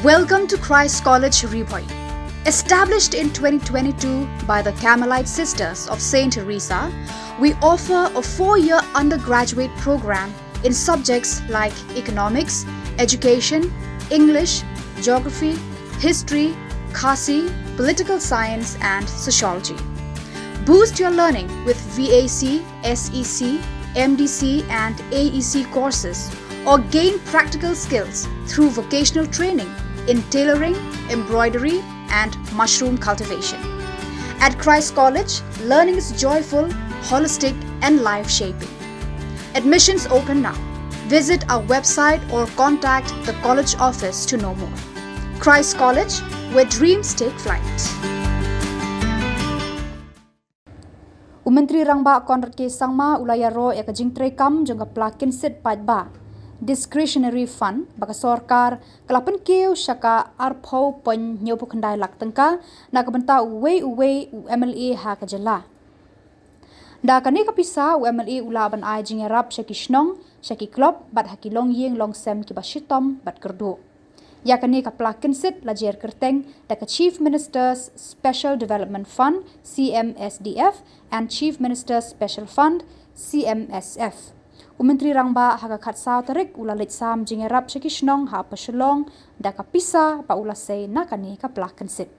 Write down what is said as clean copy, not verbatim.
Welcome to Christ College Ripoy. Established in 2022 by the Carmelite Sisters of St. Teresa, we offer a 4-year undergraduate program in subjects like economics, education, English, geography, history, khasi, political science, and sociology. Boost your learning with VAC, SEC, MDC, and AEC courses, or gain practical skills through vocational training in tailoring, embroidery, and mushroom cultivation. At Christ College, learning is joyful, holistic, and life-shaping. Admissions open now. Visit our website or contact the college office to know more. Christ College, where dreams take flight. Myntri Rangbah konrat ke Samla Iaroh eka Jingtrei kam jangka pla Kynsit Paidbah. Discretionary fund baka sorkar kelapan keu syaka arpau pen nyopu kendai lak tengka na kabenta uwe UMLA ha kajela. Da kane kapisa UMLA ula ban ai jingarap syaki Shillong syaki klop bat haki long yeng long sem ki bashitom bat kerdo. Ya kane kapla Kynsit lajer kerteng da ka Chief Minister's Special Development Fund CMSDF and Chief Minister's Special Fund CMSF. Myntri Rangbah haka khatsau tarik ula litsam jingerap syaki Shillong ha pa Shillong da kapisa pa ula sei na kane kapla Kynsit.